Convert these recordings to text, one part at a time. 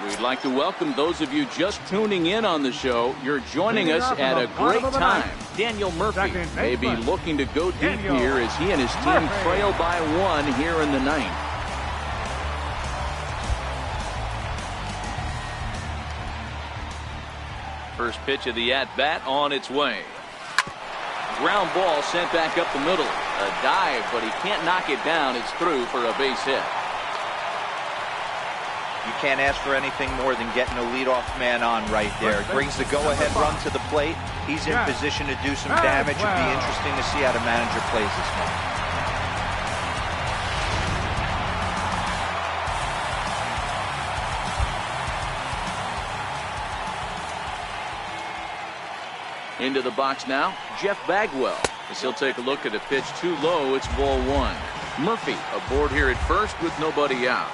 We'd like to welcome those of you just tuning in on the show. You're joining us at a great time. Daniel Murphy may be looking to go deep here as he and his team trail by 1 here in the 9th. First pitch of the at-bat on its way. Ground ball sent back up the middle. A dive, but he can't knock it down. It's through for a base hit. You can't ask for anything more than getting a leadoff man on right there. Brings the go-ahead run to the plate. He's in position to do some damage. It'd be interesting to see how the manager plays this one. Into the box now, Jeff Bagwell. As he'll take a look at a pitch too low, it's ball 1. Murphy aboard here at first with nobody out.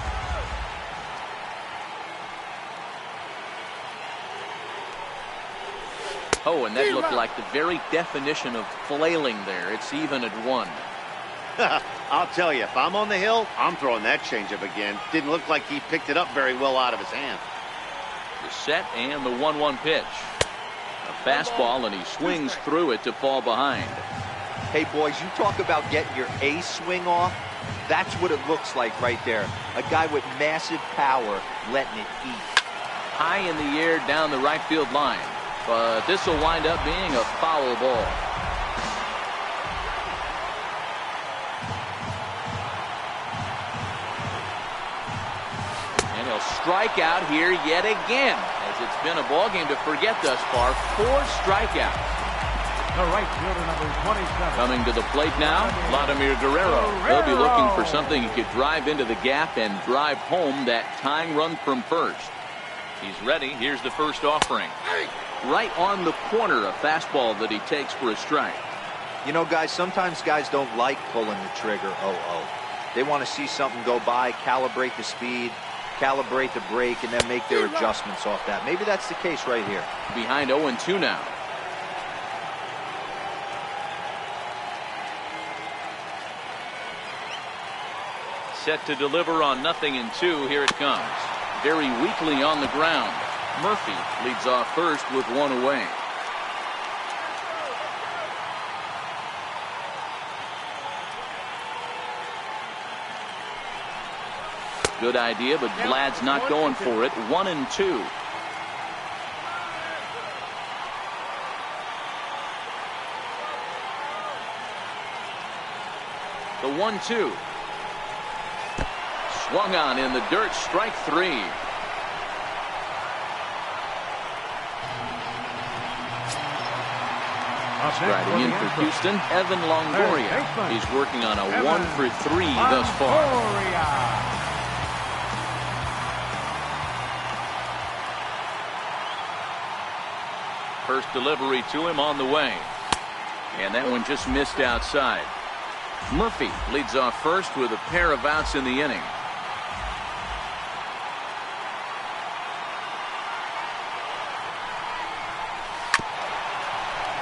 Oh, and that looked like the very definition of flailing there. It's even at 1. I'll tell you, if I'm on the hill, I'm throwing that changeup again. Didn't look like he picked it up very well out of his hand. The set and the 1-1 pitch. A fastball, and he swings through it to fall behind. Hey, boys, you talk about getting your A swing off. That's what it looks like right there. A guy with massive power letting it eat. High in the air down the right field line. But this will wind up being a foul ball. And he'll strike out here yet again, as it's been a ball game to forget thus far. 4 strikeouts. The right fielder, number 27. Coming to the plate now, Vladimir Guerrero. He'll be looking for something he could drive into the gap and drive home that tying run from first. He's ready. Here's the first offering. Right on the corner, a fastball that he takes for a strike. You know, guys, sometimes guys don't like pulling the trigger. They want to see something go by, calibrate the speed, calibrate the brake, and then make their adjustments off that. Maybe that's the case right here. Behind 0-2 now. Set to deliver on 0-2. Here it comes. Very weakly on the ground. Murphy leads off first with 1 away. Good idea, but Vlad's not going for it. 1-2. The 1-2. Swung on in the dirt. Strike 3. Riding in for Houston, Evan Longoria. He's working on a 1-for-3 thus far. First delivery to him on the way. And that one just missed outside. Murphy leads off first with a pair of outs in the inning.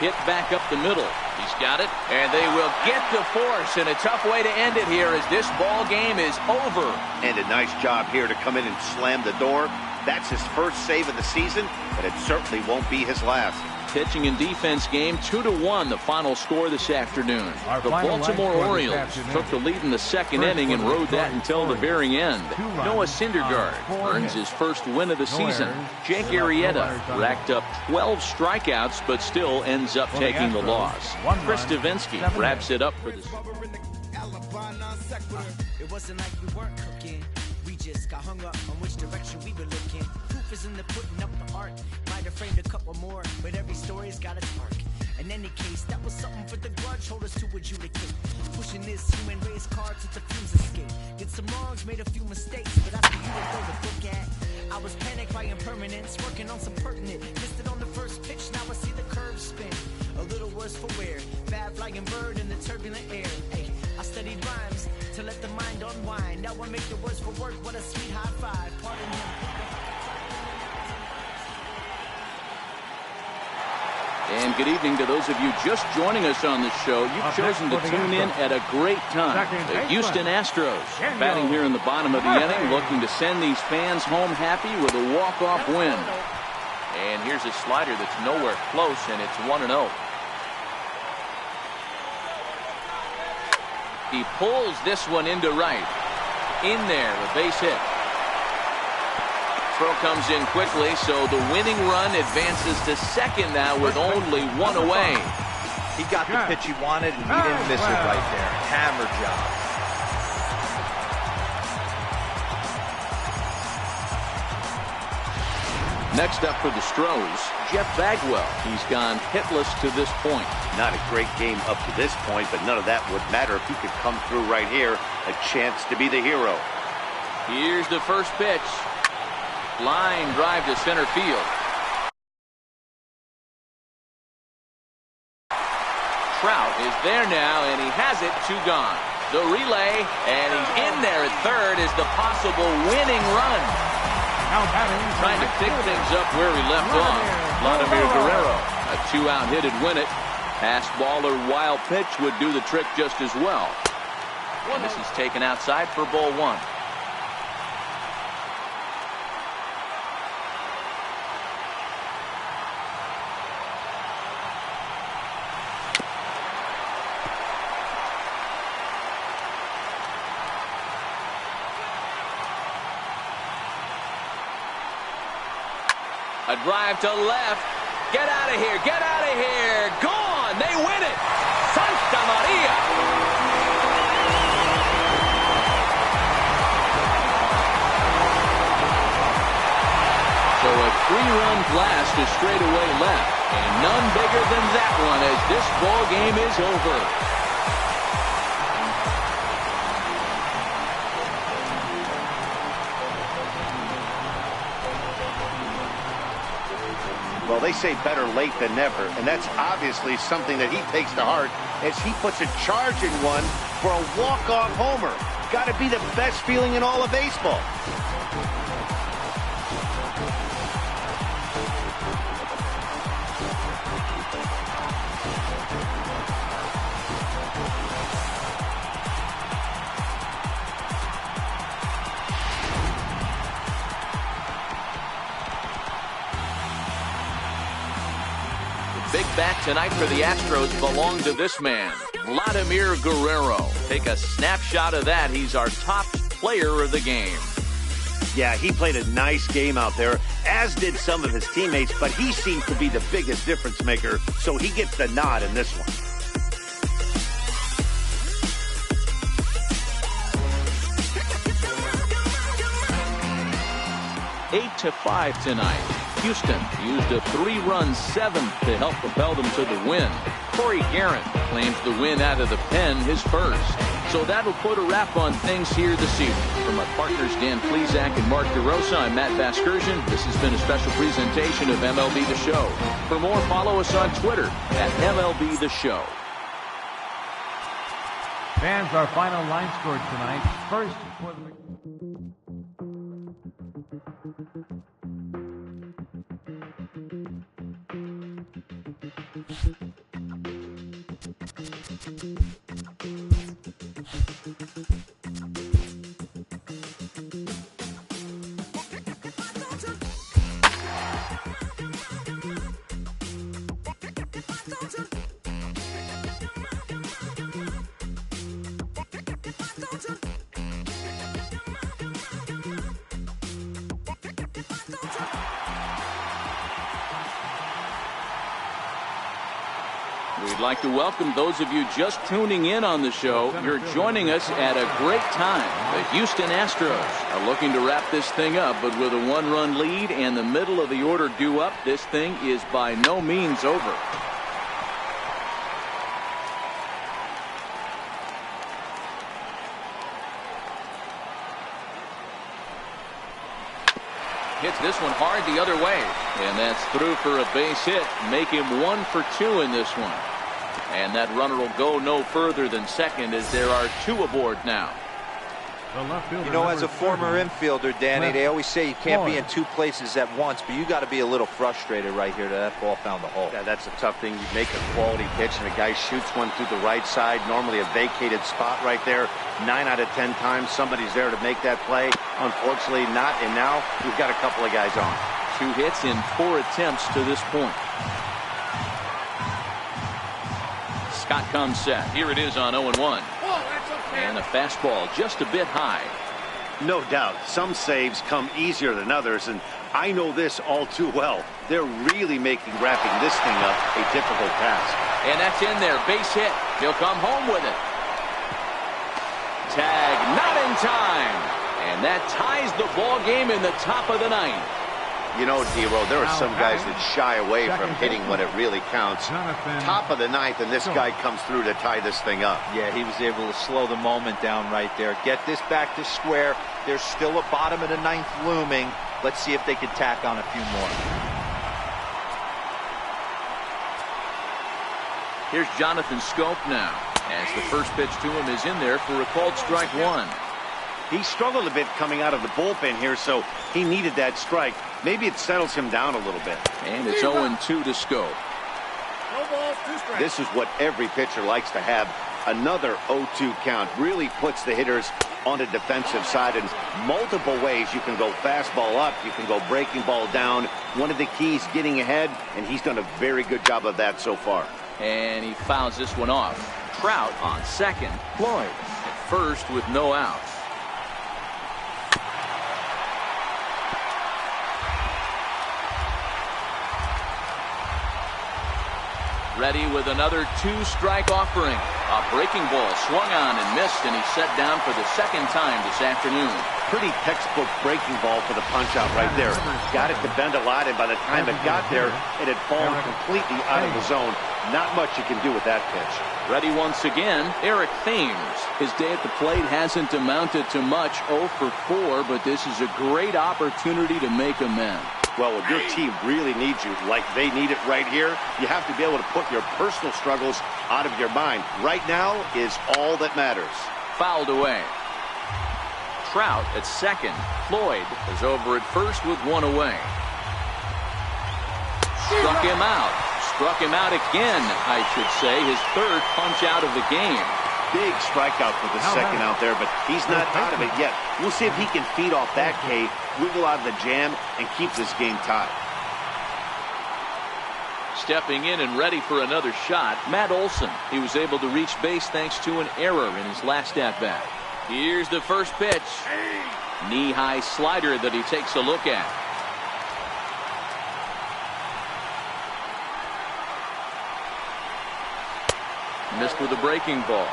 Hit back up the middle. He's got it, and they will get the force, and a tough way to end it here as this ball game is over. And a nice job here to come in and slam the door. That's his first save of the season, but it certainly won't be his last. Pitching and defense game 2-1, the final score this afternoon. The Baltimore Orioles took the lead in the second inning and rode that until the very end. Noah Syndergaard earns his first win of the season. Jake Arrieta racked up 12 strikeouts but still ends up taking the loss. Chris Davinsky wraps it up for the It wasn't like we weren't cooking. We just got hung up on which direction we were looking. Proof is in the putting up the art. Might have framed a couple more, but every story's got its arc. In any case, that was something for the grudge holders to adjudicate. Pushing this human race card to the fumes escape. Did some wrongs, made a few mistakes, but I see you to throw the book at. I was panicked by impermanence, working on some pertinent. Missed it on the first pitch, now I see the curve spin. A little worse for wear. Bad flying bird in the turbulent air. Ay, I studied rhymes to let the mind unwind. Now I make the words for work. What a sweet high five. Pardon him. And good evening to those of you just joining us on the show. You've chosen to tune in at a great time. The Houston Astros batting here in the bottom of the inning, looking to send these fans home happy with a walk-off win. And here's a slider that's nowhere close, and it's 1-0. He pulls this one into right. In there, a base hit. Throw comes in quickly, so the winning run advances to second now with only one away. He got the pitch he wanted, and he didn't miss it right there. Hammer job. Next up for the Astros, Jeff Bagwell. He's gone hitless to this point. Not a great game up to this point, but none of that would matter if he could come through right here. A chance to be the hero. Here's the first pitch. Line drive to center field. Trout is there now, and he has it. 2 gone. The relay, and he's in there at third is the possible winning run. Trying to pick things up where he left off. Vladimir Guerrero. A 2-out hit would win it. Pass ball or wild pitch would do the trick just as well. And this is taken outside for ball 1. A drive to left. Get out of here. Get out of here. Gone. They win it. Santa Maria. So a 3-run blast to straightaway left. And none bigger than that one as this ball game is over. Well, they say better late than never, and that's obviously something that he takes to heart as he puts a charge in one for a walk-off homer. Got to be the best feeling in all of baseball. Big bat tonight for the Astros belong to this man, Vladimir Guerrero. Take a snapshot of that. He's our top player of the game. Yeah, he played a nice game out there, as did some of his teammates, but he seemed to be the biggest difference maker, so he gets the nod in this one. 8-5 tonight. Houston used a 3-run 7th to help propel them to the win. Corey Garrett claims the win out of the pen, his first. So that'll put a wrap on things here this evening. From our partners Dan Plesac and Mark DeRosa, I'm Matt Vasgersian. This has been a special presentation of MLB The Show. For more, follow us on Twitter at MLB The Show. Fans, our final line score tonight. First for the... We'd like to welcome those of you just tuning in on the show. You're joining us at a great time. The Houston Astros are looking to wrap this thing up, but with a 1-run lead and the middle of the order due up, this thing is by no means over. Hits this one hard the other way, and that's through for a base hit. Make him 1 for 2 in this one. And that runner will go no further than second as there are 2 aboard now. You know, as a former infielder, Danny, they always say you can't be in two places at once, but you got to be a little frustrated right here that ball found the hole. Yeah, that's a tough thing. You make a quality pitch and a guy shoots one through the right side, normally a vacated spot right there. 9 out of 10 times somebody's there to make that play. Unfortunately not, and now we've got a couple of guys on. 2 hits in 4 attempts to this point. Scott comes set. Here it is on 0-1. And a fastball just a bit high. No doubt. Some saves come easier than others, and I know this all too well. They're really making wrapping this thing up a difficult task. And that's in there. Base hit. He'll come home with it. Tag not in time. And that ties the ball game in the top of the 9th. You know, D-Row, there are some guys that shy away from hitting when it really counts. Top of the 9th, and this guy comes through to tie this thing up. Yeah, he was able to slow the moment down right there. Get this back to square. There's still a bottom of the 9th looming. Let's see if they can tack on a few more. Here's Jonathan Scope now, as the first pitch to him is in there for a called strike 1. He struggled a bit coming out of the bullpen here, so he needed that strike. Maybe it settles him down a little bit. And it's 0-2 to Scope. This is what every pitcher likes to have. Another 0-2 count really puts the hitters on the defensive side in multiple ways. You can go fastball up, you can go breaking ball down. One of the keys, getting ahead, and he's done a very good job of that so far. And he fouls this one off. Trout on second. Floyd at first with no outs. Ready with another 2-strike offering. A breaking ball swung on and missed, and he's set down for the second time this afternoon. Pretty textbook breaking ball for the punch out right there. Got it to bend a lot, and by the time it got there, it had fallen completely out of the zone. Not much you can do with that pitch. Ready once again, Eric Thames. His day at the plate hasn't amounted to much, 0 for 4, but this is a great opportunity to make amends. Well, when your team really needs you, like they need it right here, you have to be able to put your personal struggles out of your mind. Right now is all that matters. Fouled away. Trout at second. Floyd is over at first with 1 away. Struck him out. Struck him out again, I should say. His 3rd punch out of the game. Big strikeout for the second out there, but he's not out of it yet. We'll see if he can feed off that K, wiggle out of the jam, and keep this game tied. Stepping in and ready for another shot, Matt Olson. He was able to reach base thanks to an error in his last at-bat. Here's the first pitch. Knee-high slider that he takes a look at. Missed with a breaking ball.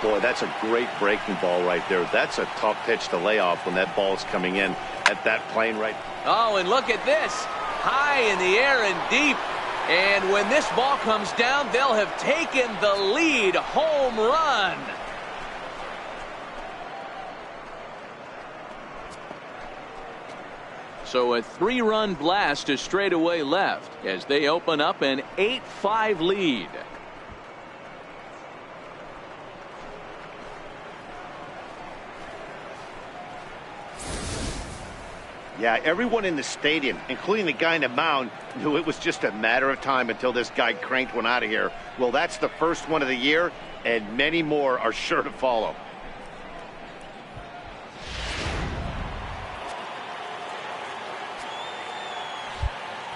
Boy, that's a great breaking ball right there. That's a tough pitch to lay off when that ball's coming in at that plane right. Oh, and look at this. High in the air and deep. And when this ball comes down, they'll have taken the lead. Home run. So a 3-run blast is straightaway left as they open up an 8-5 lead. Yeah, everyone in the stadium, including the guy in the mound, knew it was just a matter of time until this guy cranked one out of here. Well, that's the first one of the year, and many more are sure to follow.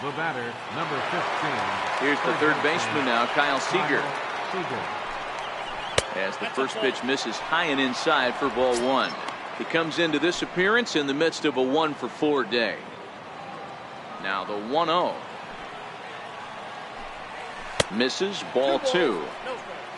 The batter, number 15. Here's the third baseman now, Kyle Seager. As the first pitch misses high and inside for ball 1. He comes into this appearance in the midst of a 1 for 4 day. Now the 1-0. Misses, ball 2.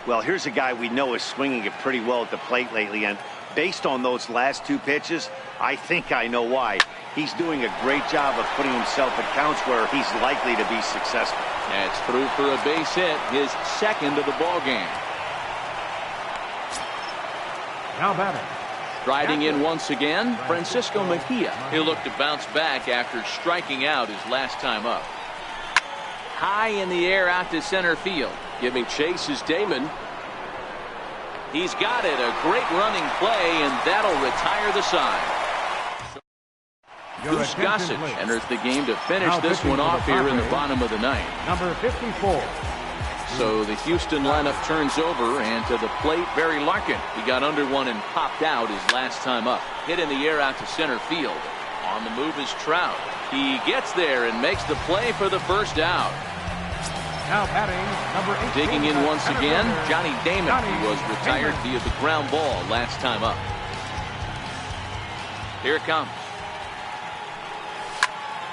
Well, here's a guy we know is swinging it pretty well at the plate lately, and based on those last 2 pitches, I think I know why. He's doing a great job of putting himself at counts where he's likely to be successful. That's through for a base hit, his second of the ball game. Now batter. Striding in once again, Francisco Mejia. He'll look to bounce back after striking out his last time up. High in the air out to center field. Giving chase is Damon. He's got it. A great running play, and that'll retire the side. Goose Gossage enters the game to finish this one off here in the bottom of the ninth. Number 54. So the Houston lineup turns over, and to the plate, Barry Larkin. He got under one and popped out his last time up. Hit in the air out to center field. On the move is Trout. He gets there and makes the play for the first out. Now batting, number 18. Digging in once again, Johnny Damon. He was retired via the ground ball last time up. Here it comes.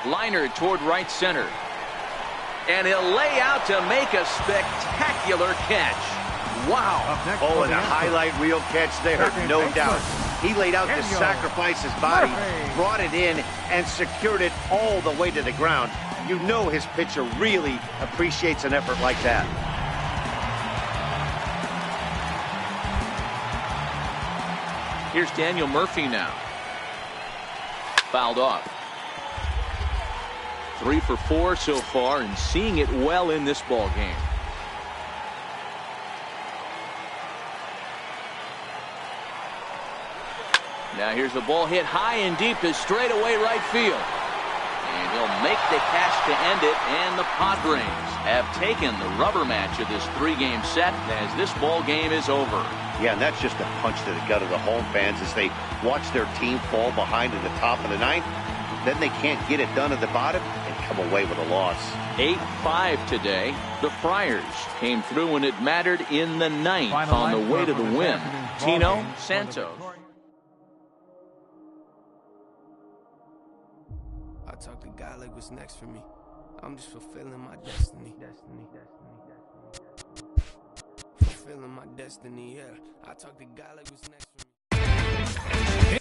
Liner toward right center. And he'll lay out to make a spectacular catch. Wow. Oh, and a highlight reel catch there, no doubt. He laid out to sacrifice his body, brought it in, and secured it all the way to the ground. You know his pitcher really appreciates an effort like that. Here's Daniel Murphy now. Fouled off. 3 for 4 so far, and seeing it well in this ball game. Now here's the ball hit high and deep to straightaway right field. And he'll make the catch to end it, and the Padres have taken the rubber match of this 3-game set as this ball game is over. Yeah, and that's just a punch to the gut of the home fans as they watch their team fall behind at the top of the ninth. Then they can't get it done at the bottom and come away with a loss. 8-5 today. The Friars came through when it mattered in the ninth on the way to the win. Tino Santos. I talk to God like what's next for me. I'm just fulfilling my destiny. Fulfilling my destiny, yeah. I talk to God like what's next for me.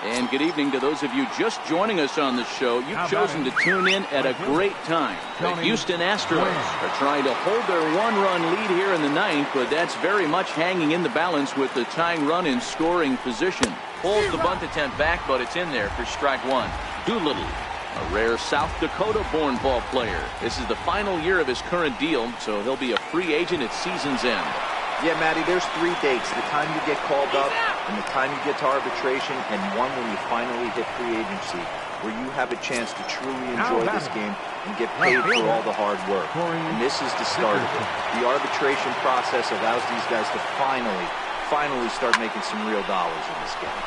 And good evening to those of you just joining us on the show. You've chosen to tune in at a great time. The Houston Astros are trying to hold their one-run lead here in the ninth, but that's very much hanging in the balance with the tying run in scoring position. Pulls the bunt attempt back, but it's in there for strike one. Doolittle, a rare South Dakota-born ball player. This is the final year of his current deal, so he'll be a free agent at season's end. Yeah, Matty, there's 3 dates. The time you get called up, and the time you get to arbitration, and one when you finally hit free agency, where you have a chance to truly enjoy this game and get paid for all the hard work. And this is the start of it. The arbitration process allows these guys to finally start making some real dollars in this game.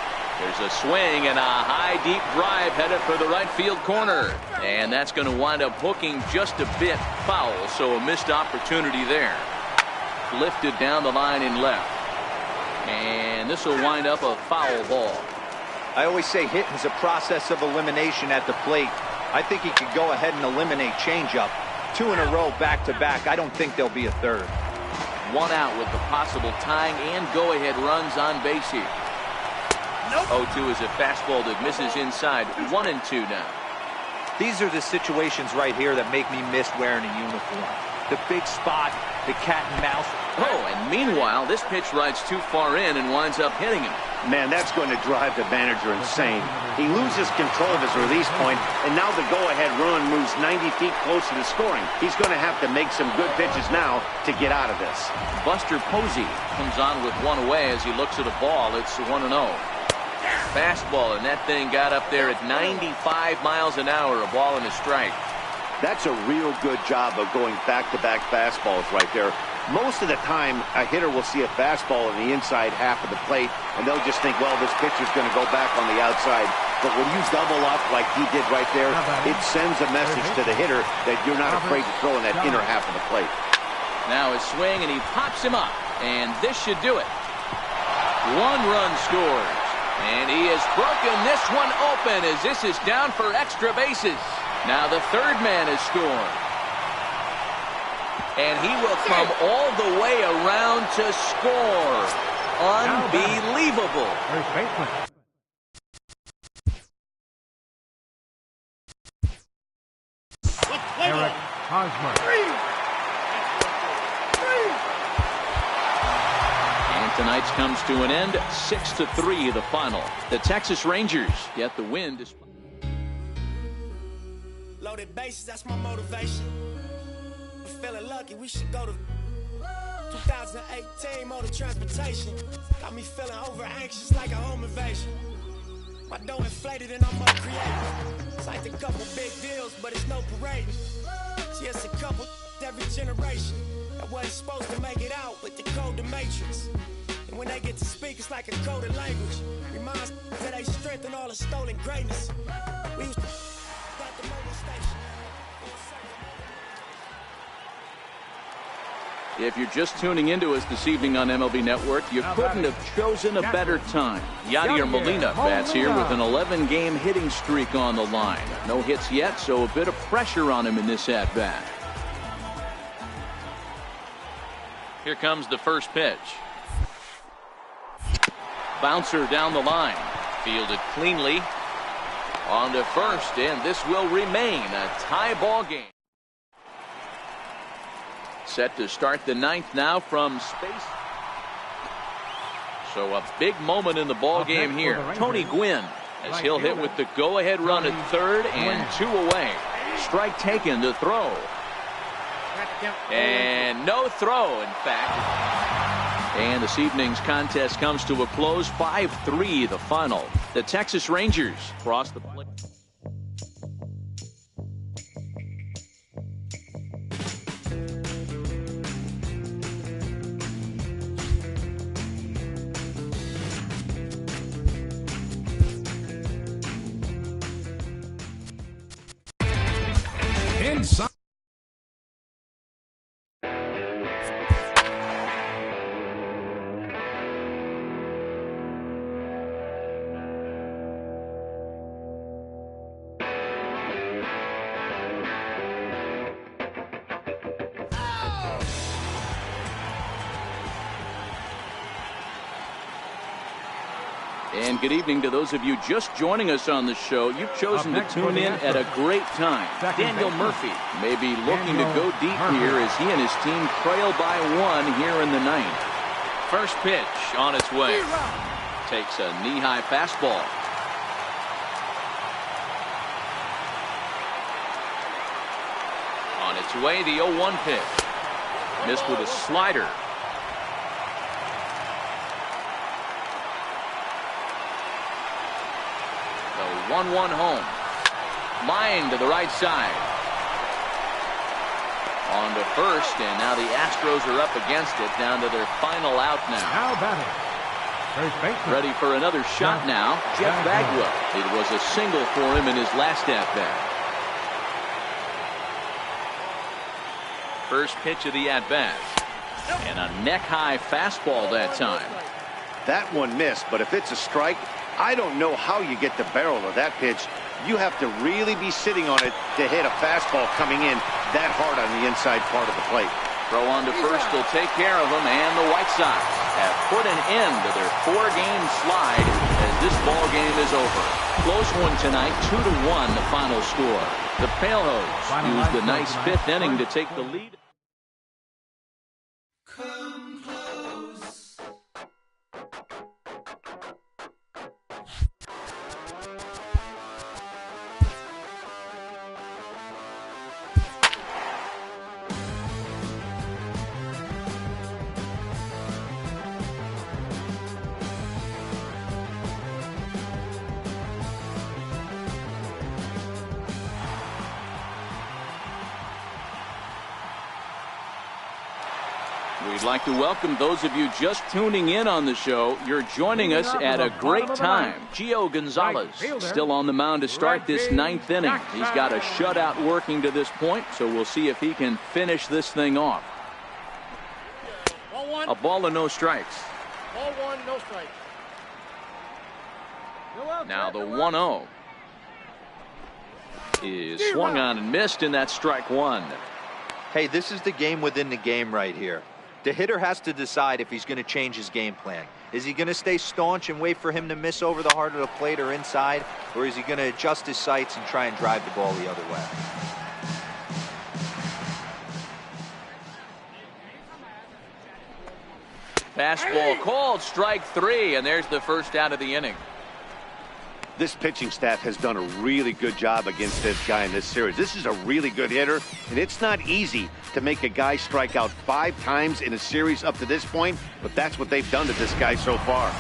There's a swing and a high deep drive headed for the right field corner. And that's going to wind up hooking just a bit foul, so a missed opportunity there. Lifted down the line in left. And this will wind up a foul ball. I always say hitting is a process of elimination at the plate. I think he could go ahead and eliminate changeup. 2 in a row back-to-back. I don't think there'll be a third. 1 out with the possible tying and go-ahead runs on base here. 0-2 is a fastball that misses inside. 1-2 now. These are the situations right here that make me miss wearing a uniform. The big spot, the cat and mouse. Oh, and meanwhile, this pitch rides too far in and winds up hitting him. Man, that's going to drive the manager insane. He loses control of his release point, and now the go-ahead run moves 90 feet closer to scoring. He's going to have to make some good pitches now to get out of this. Buster Posey comes on with 1 away as he looks at a ball. It's 1-0. Fastball, and that thing got up there at 95 miles an hour, a ball and a strike. That's a real good job of going back-to-back fastballs right there. Most of the time, a hitter will see a fastball in the inside half of the plate, and they'll just think, well, this pitcher's going to go back on the outside. But when you double up like he did right there, it sends a message to the hitter that you're not afraid to throw in that inner half of the plate. Now a swing, and he pops him up, and this should do it. 1 run scores, and he has broken this one open as this is down for extra bases. Now the third man has scored. And he will come all the way around to score. Unbelievable. And tonight's comes to an end, 6-3 the final. The Texas Rangers get the win. Loaded bases, that's my motivation. I'm feeling lucky, we should go to 2018 motor transportation. Got me feeling over anxious like a home invasion. My dough inflated and I'm up creative. Signed a couple big deals, but it's no parade. See, it's a couple every generation that wasn't supposed to make it out with the code, the matrix. And when they get to speak, it's like a coded language. Reminds that they strengthen all the stolen greatness. We used to at the motor station. If you're just tuning into us this evening on MLB Network, you couldn't have chosen a better time. Yadier Molina bats here with an 11-game hitting streak on the line. No hits yet, so a bit of pressure on him in this at-bat. Here comes the first pitch. Bouncer down the line. Fielded cleanly. On to first, and this will remain a tie ball game. Set to start the ninth now from space. So a big moment in the ball game here. Tony Gwynn, as he'll hit with the go-ahead run at third and 2 away. Strike taken to throw. And no throw, in fact. And this evening's contest comes to a close, 5-3 the final. The Texas Rangers cross the plate. Inside. And good evening to those of you just joining us on the show. You've chosen to tune in at a great time. Daniel Murphy may be looking to go deep here as he and his team trail by 1 here in the ninth. First pitch on its way. Takes a knee-high fastball. On its way, the 0-1 pitch. Missed with a slider. The 1-1 home. Line to the right side. On to first, and now the Astros are up against it, down to their final out now. Now batting. First baseman. Ready for another shot now. Jeff Bagwell. It was a single for him in his last at-bat. First pitch of the at-bat. And a neck-high fastball that time. That one missed, but if it's a strike, I don't know how you get the barrel of that pitch. You have to really be sitting on it to hit a fastball coming in that hard on the inside part of the plate. Throw on to first will take care of him, and the White Sox have put an end to their 4-game slide as this ball game is over. Close one tonight, 2-1 the final score. The Palehose used the nice 5th inning to take the lead. We'd like to welcome those of you just tuning in on the show. You're joining us at a great time. Gio Gonzalez still on the mound to start this 9th inning. He's got a shutout working to this point, so we'll see if he can finish this thing off. A ball and no strikes. Ball 1, no strikes. Now the 1-0 is swung on and missed, and that's strike 1. Hey, this is the game within the game right here. The hitter has to decide if he's going to change his game plan. Is he going to stay staunch and wait for him to miss over the heart of the plate or inside, or is he going to adjust his sights and try and drive the ball the other way? Fastball called, strike 3, and there's the first out of the inning. This pitching staff has done a really good job against this guy in this series. This is a really good hitter, and it's not easy to make a guy strike out 5 times in a series up to this point, but that's what they've done to this guy so far.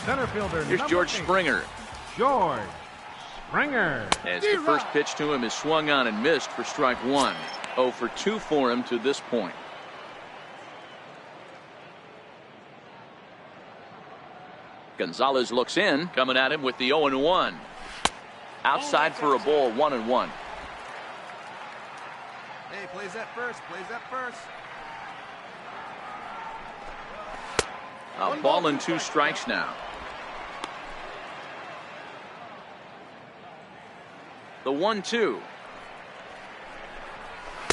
Center fielder. Here's George Springer. George Springer. As the first pitch to him is swung on and missed for strike 1. 0 for 2 for him to this point. Gonzalez looks in, coming at him with the 0-1. Outside for a ball, 1-1. Hey, plays that first. Plays that first. A ball and 2 strikes now. The 1-2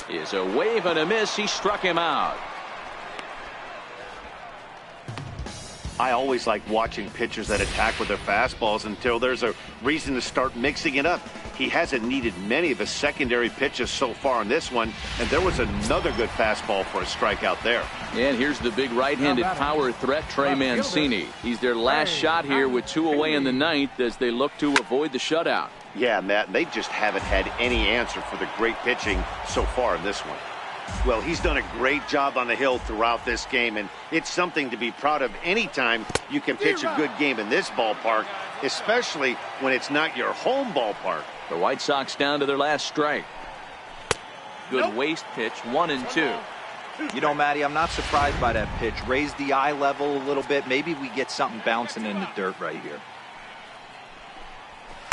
is a wave and a miss. He struck him out. I always like watching pitchers that attack with their fastballs until there's a reason to start mixing it up. He hasn't needed many of his secondary pitches so far in this one, and there was another good fastball for a strikeout there. And here's the big right-handed power threat, Trey Mancini. He's their last shot here with 2 away in the 9th as they look to avoid the shutout. Yeah, Matt, they just haven't had any answer for the great pitching so far in this one. Well, he's done a great job on the hill throughout this game, and it's something to be proud of anytime you can pitch a good game in this ballpark, especially when it's not your home ballpark. The White Sox down to their last strike. Good waste pitch, 1-2. You know, Matty, I'm not surprised by that pitch. Raise the eye level a little bit. Maybe we get something bouncing in the dirt right here.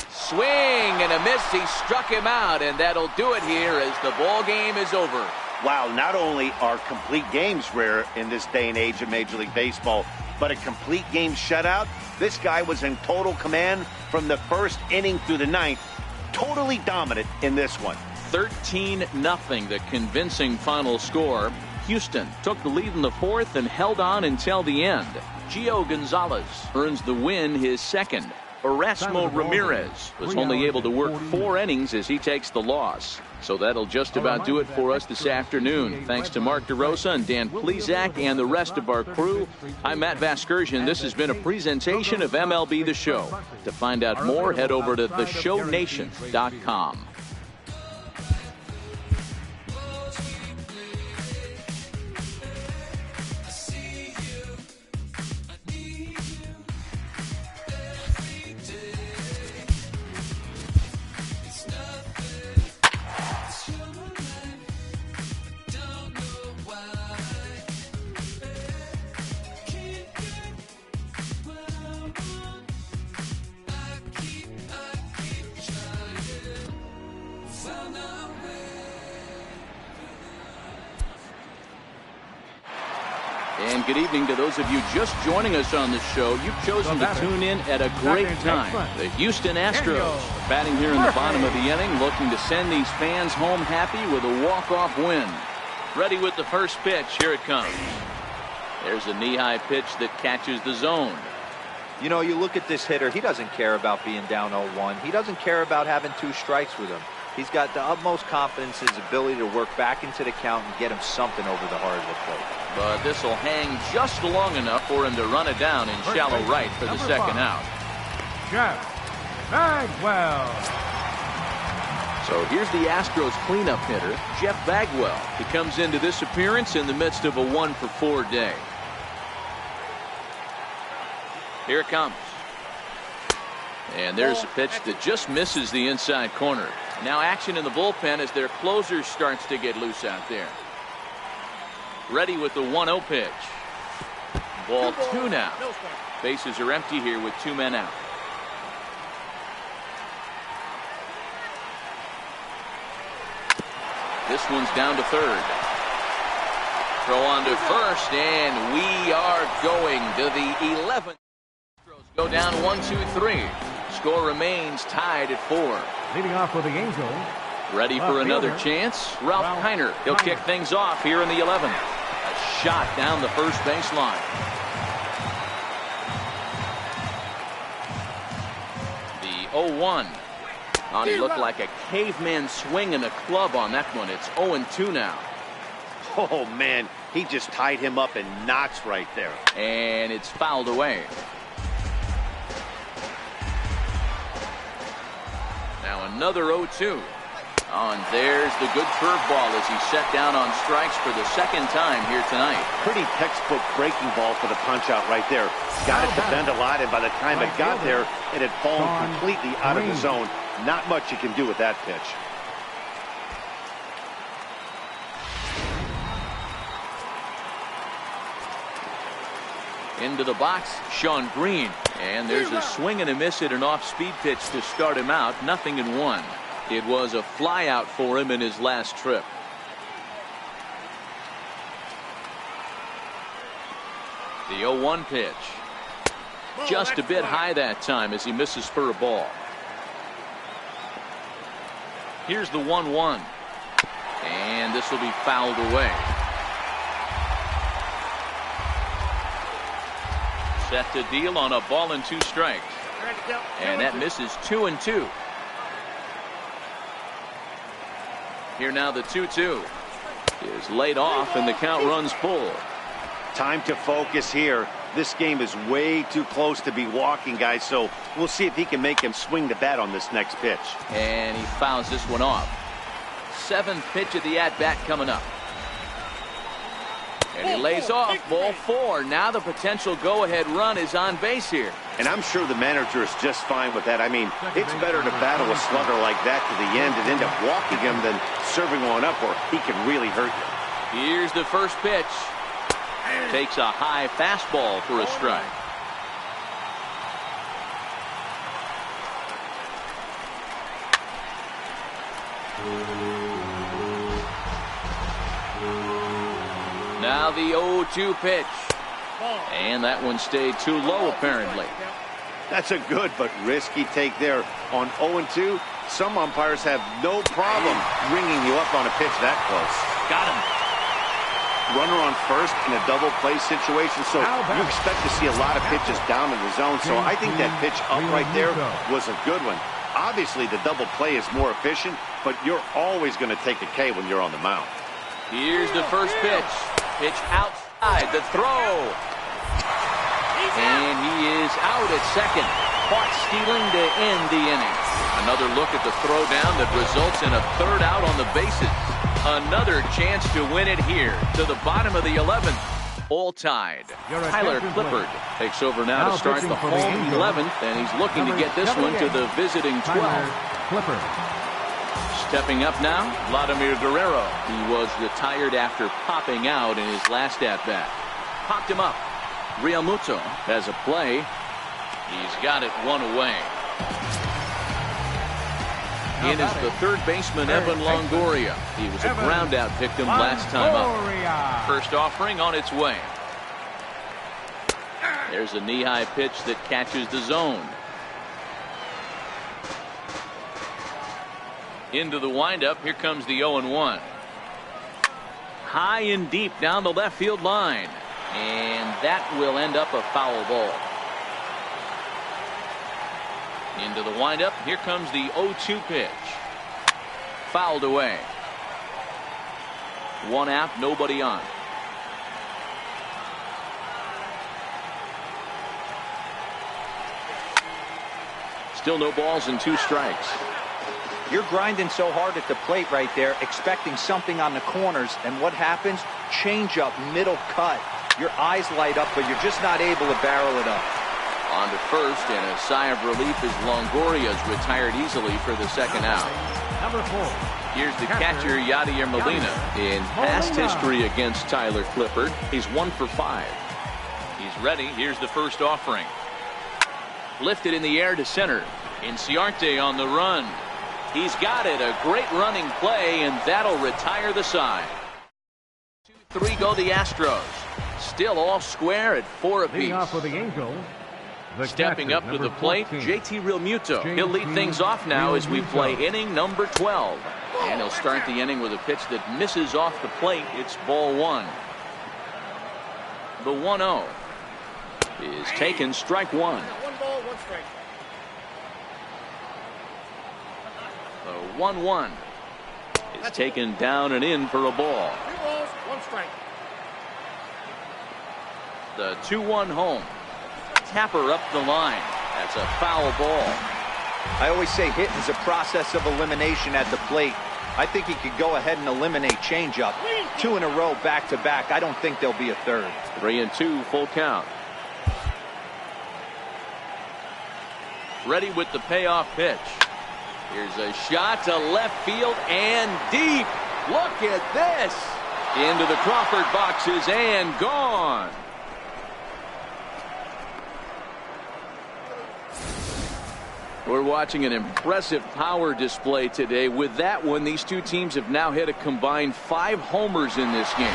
Swing and a miss. He struck him out, and that'll do it here as the ball game is over. Wow, not only are complete games rare in this day and age of Major League Baseball, but a complete game shutout. This guy was in total command from the first inning through the 9th. Totally dominant in this one. 13-0, the convincing final score. Houston took the lead in the 4th and held on until the end. Gio Gonzalez earns the win, his second. Erasmo Ramirez was only able to work 4 innings as he takes the loss. So that'll just about do it for us this afternoon. Thanks to Mark DeRosa and Dan Plesac and the rest of our crew. I'm Matt Vasgersian. This has been a presentation of MLB The Show. To find out more, head over to theshownation.com. And good evening to those of you just joining us on the show. You've chosen to tune in at a great time. The Houston Astros batting here in the bottom of the inning, looking to send these fans home happy with a walk-off win. Ready with the first pitch. Here it comes. There's a knee-high pitch that catches the zone. You know, you look at this hitter. He doesn't care about being down 0-1. He doesn't care about having 2 strikes with him. He's got the utmost confidence in his ability to work back into the count and get him something over the heart of the plate. But this will hang just long enough for him to run it down in shallow right for the second out. Jeff Bagwell. So here's the Astros cleanup hitter, Jeff Bagwell. He comes into this appearance in the midst of a 1-for-4 day. Here it comes. And there's a pitch that just misses the inside corner. Now action in the bullpen as their closer starts to get loose out there. Ready with the 1-0 pitch. Ball 2 now. Bases are empty here with 2 men out. This one's down to third. Throw on to first, and we are going to the 11th. Go down 1-2-3. Score remains tied at 4. Leading off with the Angels. Ready for another chance. Ralph Kiner. He'll kick things off here in the 11th. A shot down the first baseline. The 0-1. He looked like a caveman swinging a club on that one. It's 0-2 now. Oh, man, he just tied him up in knots right there. And it's fouled away. Now another 0-2. Oh, and there's the good curveball as he's set down on strikes for the second time here tonight. Pretty textbook breaking ball for the punch out right there. Got it to bend a lot, and by the time it got there, it had fallen completely out of the zone. Not much you can do with that pitch. Into the box, Sean Green. And there's a swing and a miss at an off-speed pitch to start him out. 0-1. It was a fly out for him in his last trip. The 0-1 pitch. Just a bit high that time as he misses for a ball. Here's the 1-1. And this will be fouled away. Set to deal on a ball and 2 strikes. And that misses 2-2. Here now the 2-2 is laid off and the count runs full. Time to focus here. This game is way too close to be walking, guys, so we'll see if he can make him swing the bat on this next pitch. And he fouls this one off. 7th pitch of the at-bat coming up. And he lays off ball 4. Now the potential go-ahead run is on base here. And I'm sure the manager is just fine with that. I mean, it's better to battle a slugger like that to the end and end up walking him than serving one up where he can really hurt you. Here's the first pitch. Takes a high fastball for a strike. Now the 0-2 pitch. And that one stayed too low apparently. That's a good but risky take there. On 0-2, some umpires have no problem ringing you up on a pitch that close. Got him. Runner on first in a double play situation, so you expect to see a lot of pitches down in the zone. So I think that pitch up right there was a good one. Obviously, the double play is more efficient, but you're always going to take a K when you're on the mound. Here's the first pitch. Pitch outside, the throw. And he is out at second. Caught stealing to end the inning. Another look at the throw down that results in a 3rd out on the bases. Another chance to win it here to the bottom of the 11th. All tied. Tyler Clippard takes over now to start the home 11th, and he's looking to get this one to the visiting 12th. Stepping up now, Vladimir Guerrero. He was retired after popping out in his last at-bat. Popped him up. Real Muto has a play. He's got it 1 away. In is the 3rd baseman, Evan Longoria. He was a ground-out victim last time up. First offering on its way. There's a knee-high pitch that catches the zone. Into the windup. Here comes the 0-1. High and deep down the left field line. And that will end up a foul ball. Into the windup. Here comes the 0-2 pitch. Fouled away. 1 out, nobody on. Still no balls and 2 strikes. You're grinding so hard at the plate right there, expecting something on the corners, and what happens? Change up, middle cut. Your eyes light up, but you're just not able to barrel it up. On to first, and a sigh of relief as Longoria's retired easily for the 2nd out. Number 4. Here's the catcher, Yadier Molina. In past history against Tyler Clippard, he's 1 for 5. He's ready. Here's the first offering. Lifted in the air to center. Inciarte on the run. He's got it. A great running play, and that'll retire the side. 2-3 go the Astros. Still all square at 4 apiece. For the Angels, stepping up to the plate, JT Realmuto. He'll lead things off now as we play inning number 12. And he'll start the inning with a pitch that misses off the plate. It's ball 1. The 1-0 is taken, strike 1. 1 ball, 1 strike. The 1-1 is taken down and in for a ball. 3 balls, 1 no strike. The 2-1 home. Tapper up the line. That's a foul ball. I always say hitting is a process of elimination at the plate. I think he could go ahead and eliminate changeup. 2 in a row back to back. I don't think there'll be a third. 3-2 full count. Ready with the payoff pitch. Here's a shot to left field and deep. Look at this. Into the Crawford boxes and gone. We're watching an impressive power display today. With that one, these two teams have now hit a combined 5 homers in this game.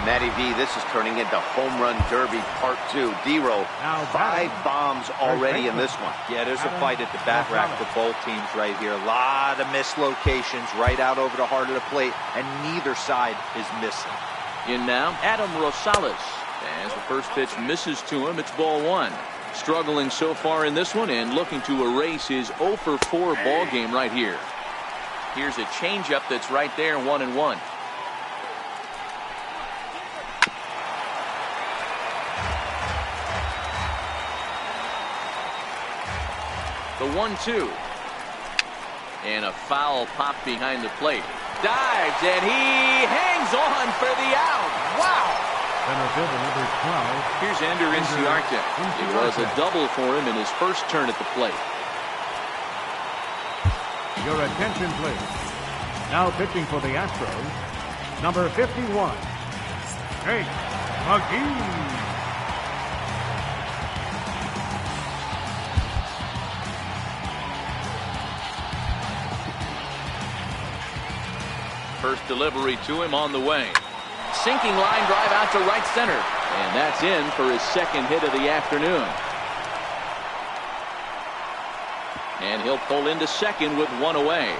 Matty V, this is turning into home run derby part 2. D-Row, 5 bombs already in this one. Yeah, there's a fight at the bat rack for both teams right here. A lot of mislocations right out over the heart of the plate, and neither side is missing. In now, Adam Rosales. As the first pitch misses to him, it's ball 1. Struggling so far in this one and looking to erase his 0 for 4 ball game right here. Here's a changeup that's right there, 1-1. The 1-2. And a foul pop behind the plate. Dives and he hangs on for the out. Wow. Center fielder number 12. Here's Ender Inciarte. It was a double for him in his first turn at the plate. Your attention, please. Now pitching for the Astros, number 51, Jake McGee. First delivery to him on the way. Sinking line drive out to right center. And that's in for his second hit of the afternoon. And he'll pull into second with 1 away.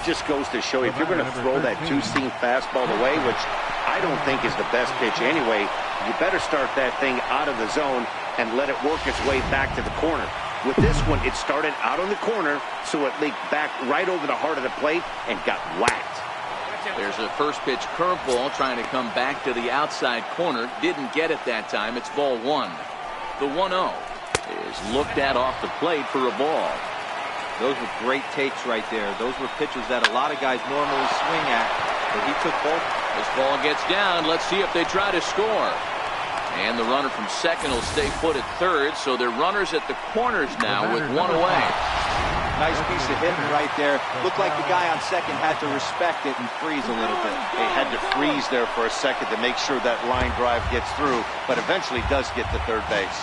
Just goes to show you, if you're going to throw that 2-seam fastball away, which I don't think is the best pitch anyway, you better start that thing out of the zone and let it work its way back to the corner. With this one, it started out on the corner, so it leaked back right over the heart of the plate and got whacked. There's a first pitch curveball trying to come back to the outside corner. Didn't get it that time. It's ball 1. The 1-0 is looked at off the plate for a ball. Those were great takes right there. Those were pitches that a lot of guys normally swing at, but he took both. This ball gets down. Let's see if they try to score. And the runner from second will stay put at third, so they're runners at the corners now with 1 away. Nice piece of hitting right there. Looked like the guy on second had to respect it and freeze a little bit. He had to freeze there for a second to make sure that line drive gets through, but eventually does get to third base.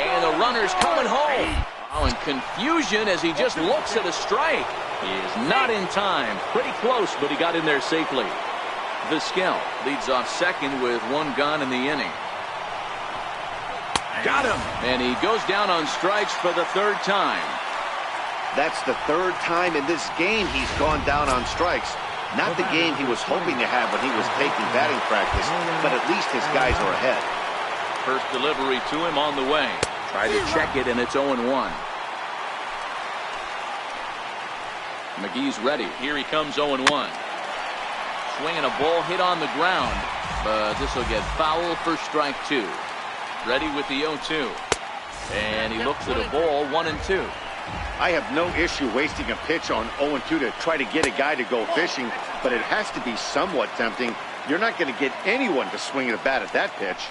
And the runner's coming home. Oh, and confusion as he just looks at a strike. He is not in time. Pretty close, but he got in there safely. Vizquel leads off second with 1 gone in the inning. Got him. And he goes down on strikes for the 3rd time. That's the 3rd time in this game he's gone down on strikes. Not the game he was hoping to have when he was taking batting practice, but at least his guys are ahead. First delivery to him on the way. Try to check it, and it's 0-1. McGee's ready. Here he comes, 0-1. Swinging a ball hit on the ground, but this will get foul for strike 2. Ready with the 0-2. And he looks at a ball, 1-2. I have no issue wasting a pitch on 0-2 to try to get a guy to go fishing, but it has to be somewhat tempting. You're not going to get anyone to swing a bat at that pitch.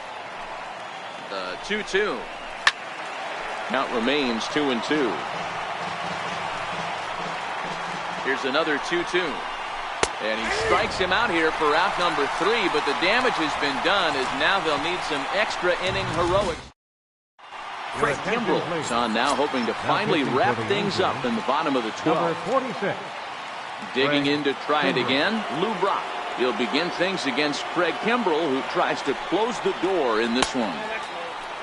The 2-2. Count remains 2-2. Here's another 2-2. And he strikes him out here for out number 3, but the damage has been done as now they'll need some extra inning heroics. Craig Kimbrell is on now, hoping to finally wrap things up in the bottom of the 12th. 46. Digging in to try it again, Lou Brock. He'll begin things against Craig Kimbrell, who tries to close the door in this one.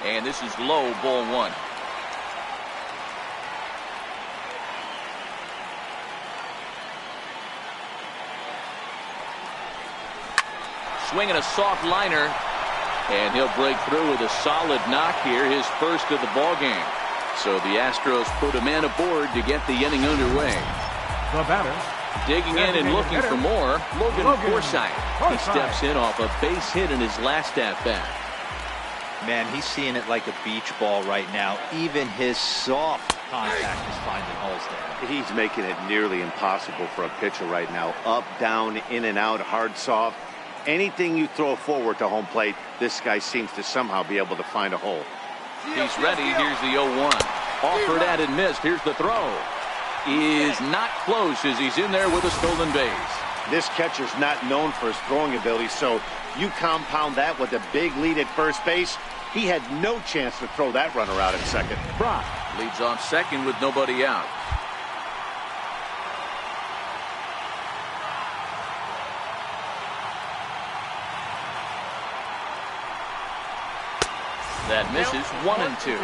And this is low, ball 1. Swinging a soft liner, and he'll break through with a solid knock here, his first of the ball game. So the Astros put a man aboard to get the inning underway. The batter, Digging in and looking for more, Logan Forsythe. He steps in off a base hit in his last at-bat. Man, he's seeing it like a beach ball right now. Even his soft contact is finding holes there. He's making it nearly impossible for a pitcher right now. Up, down, in and out, hard, soft. Anything you throw forward to home plate, this guy seems to somehow be able to find a hole. He's ready. Here's the 0-1. Offered at and missed. Here's the throw. Is not close as he's in there with a stolen base. This catcher's not known for his throwing ability, so you compound that with a big lead at first base. He had no chance to throw that runner out at second. Brock leads off second with nobody out. That misses. 1-2.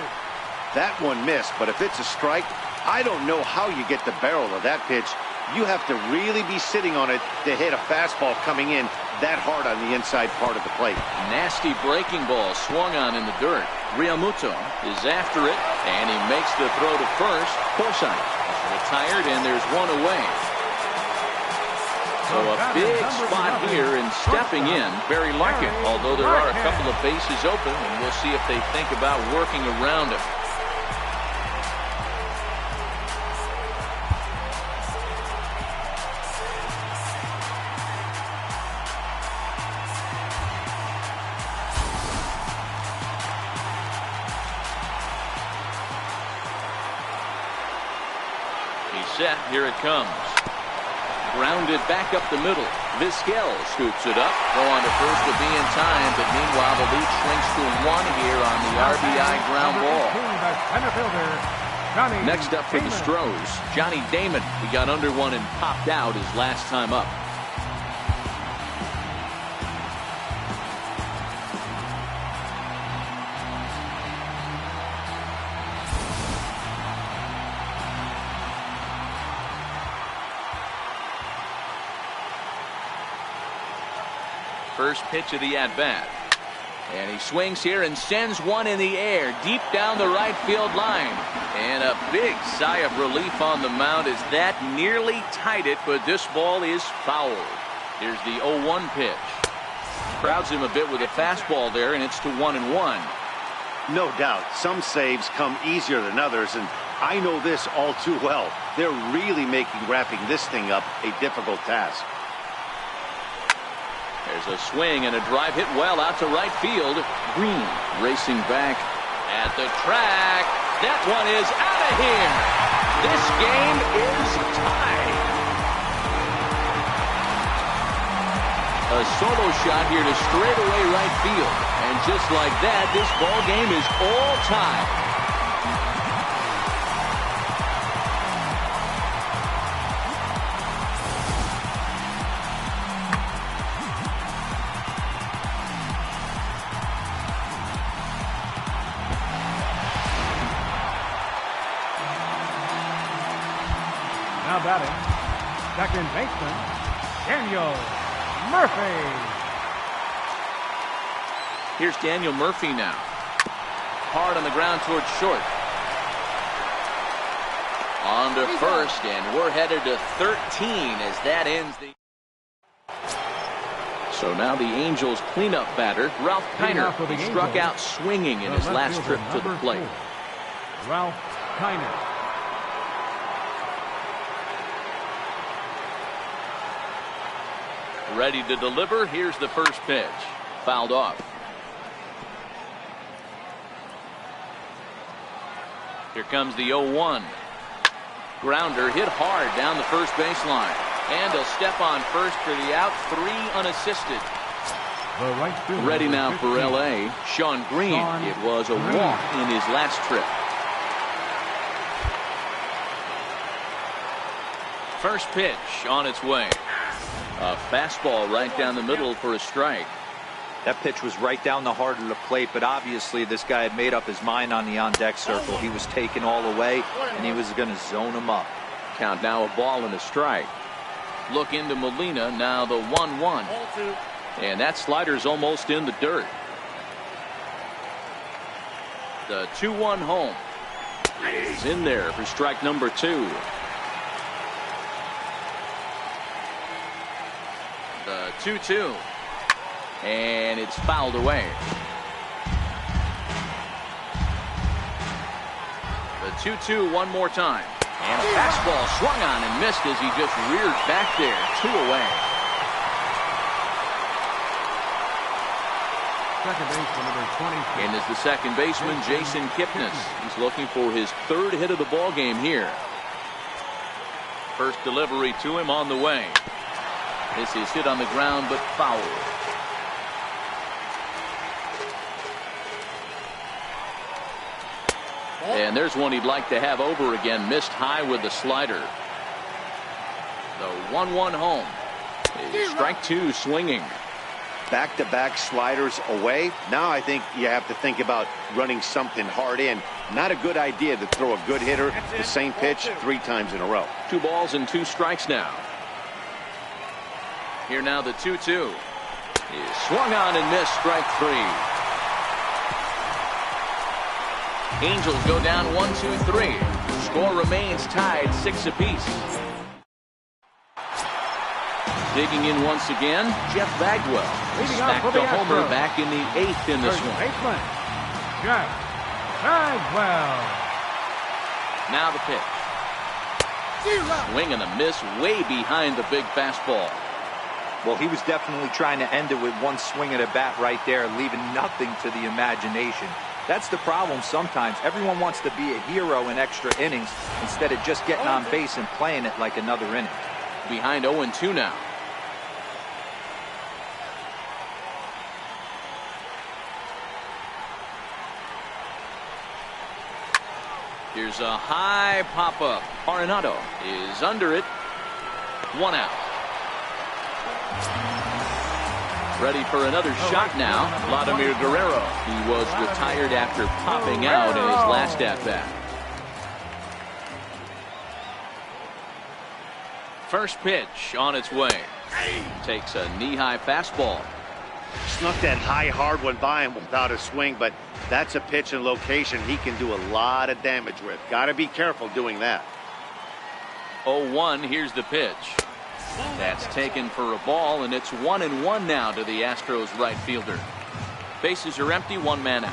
That one missed, but if it's a strike, I don't know how you get the barrel of that pitch. You have to really be sitting on it to hit a fastball coming in that hard on the inside part of the plate. Nasty breaking ball swung on in the dirt. Realmuto is after it, and he makes the throw to first. Forsythe is retired, and there's one away. So a big spot here, and stepping in, Barry Larkin, although there are a couple of bases open, and we'll see if they think about working around him. Set. Here it comes. Grounded back up the middle. Vizquel scoops it up. Go on to first to be in time, but meanwhile the lead shrinks to 1 here on the RBI ground ball. Next up for the Astros, Johnny Damon. He got under one and popped out his last time up. First pitch of the at-bat. And he swings here and sends one in the air deep down the right field line. And a big sigh of relief on the mound as that nearly tied it, but this ball is fouled. Here's the 0-1 pitch. Crowds him a bit with a fastball there, and it's to 1-1. No doubt, some saves come easier than others, and I know this all too well. They're really making wrapping this thing up a difficult task. There's a swing and a drive hit well out to right field. Green racing back at the track. That one is out of here. This game is tied. A solo shot here to straightaway right field. And just like that, this ball game is all tied. Now batting, second baseman, Daniel Murphy. Here's Daniel Murphy now. Hard on the ground towards short. On to first, and we're headed to 13 as that ends the... So now the Angels cleanup batter, Ralph Kiner. He struck out swinging in his last trip to the plate. Ralph Kiner. Ready to deliver. Here's the first pitch. Fouled off. Here comes the 0-1. Grounder hit hard down the first baseline. And he'll step on first for the out. 3 unassisted. Ready now for L.A. Sean Green. It was a walk in his last trip. First pitch on its way. A fastball right down the middle for a strike. That pitch was right down the heart of the plate, but obviously this guy had made up his mind on the on-deck circle. He was taken all the way, and he was going to zone him up. Count now a ball and a strike. Look into Molina, now the 1-1. And that slider's almost in the dirt. The 2-1 home is in there for strike number 2. The 2-2. And it's fouled away. The 2-2 one more time. And a fastball swung on and missed as he just reared back there. 2 away. Second baseman, number 20. In is the second baseman, Jason Kipnis. He's looking for his 3rd hit of the ball game here. First delivery to him on the way. This is hit on the ground but foul. And there's one he'd like to have over again. Missed high with the slider. The 1-1 home. Strike 2 swinging. Back-to-back sliders away. Now I think you have to think about running something hard in. Not a good idea to throw a good hitter the same pitch 3 times in a row. 2 balls and 2 strikes now. Here now the 2-2. Is swung on and missed. Strike 3. Angels go down 1-2-3. Score remains tied 6 apiece. Digging in once again, Jeff Bagwell. Smacked a homer back in the 8th in this one. Jeff Bagwell. Now the pitch. Swing and a miss way behind the big fastball. Well, he was definitely trying to end it with one swing of the bat right there, leaving nothing to the imagination. That's the problem sometimes. Everyone wants to be a hero in extra innings instead of just getting on base and playing it like another inning. Behind 0-2 now. Here's a high pop-up. Arenado is under it. 1 out. Ready for another shot now. Vladimir Guerrero. He was retired after popping out in his last at-bat. First pitch on its way. Takes a knee-high fastball. Snuck that high hard one by him without a swing, but that's a pitch and location he can do a lot of damage with. Got to be careful doing that. 0-1. Here's the pitch. That's taken for a ball, and it's 1-1 now to the Astros right fielder. Bases are empty, 1 man out.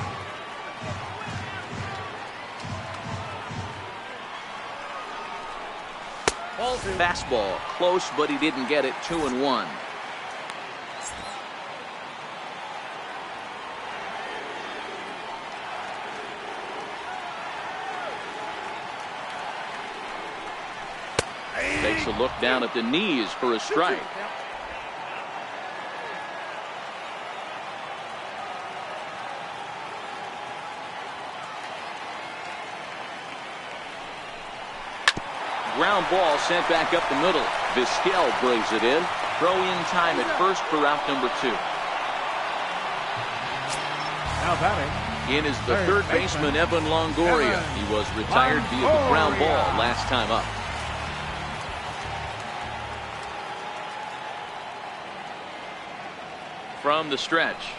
Fastball close, but he didn't get it. 2-1. Takes a look down at the knees for a strike. Ground ball sent back up the middle. Vizquel brings it in. Throw in time at first for out number 2. Now batting. In is the third baseman, Evan Longoria. He was retired via the ground ball last time up. From the stretch.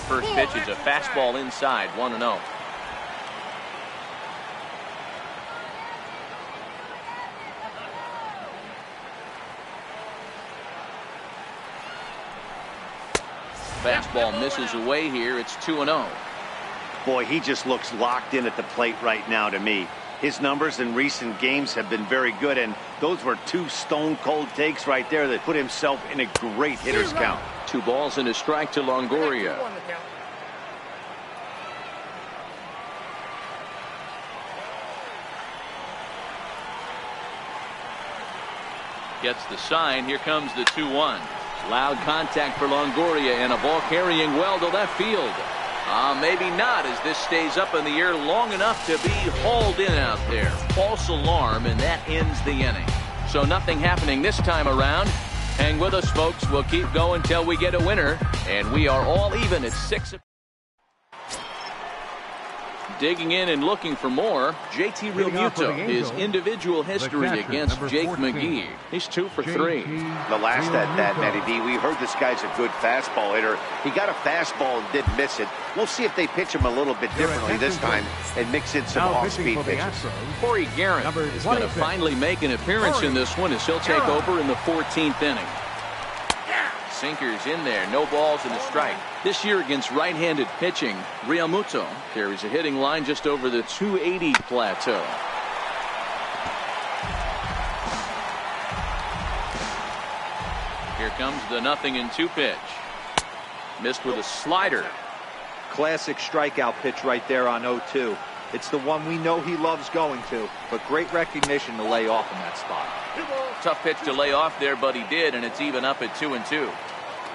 First pitch is a fastball inside, 1-0. Fastball misses away here. It's 2-0. Boy, he just looks locked in at the plate right now to me. His numbers in recent games have been very good, and those were 2 stone-cold takes right there that put himself in a great hitter's count. 2 balls and a strike to Longoria. Gets the sign. Here comes the 2-1. Loud contact for Longoria, and a ball carrying well to left field. Maybe not, as this stays up in the air long enough to be hauled in out there. False alarm, and that ends the inning. So nothing happening this time around. Hang with us, folks. We'll keep going till we get a winner, and we are all even at 6. Digging in and looking for more, JT Realmuto, his individual history against Jake McGee. He's 2 for 3. The last at-bat, Matty D, we heard this guy's a good fastball hitter. He got a fastball and didn't miss it. We'll see if they pitch him a little bit differently this time and mix in some off-speed pitches. Corey Garrett is going to finally make an appearance in this one as he'll take over in the 14th inning. Sinkers in there. No balls and a strike. This year against right-handed pitching, Realmuto carries a hitting line just over the 280 plateau. Here comes the 0-2 pitch. Missed with a slider. Classic strikeout pitch right there on 0-2. It's the one we know he loves going to, but great recognition to lay off in that spot. Tough pitch to lay off there, but he did, and it's even up at 2-2.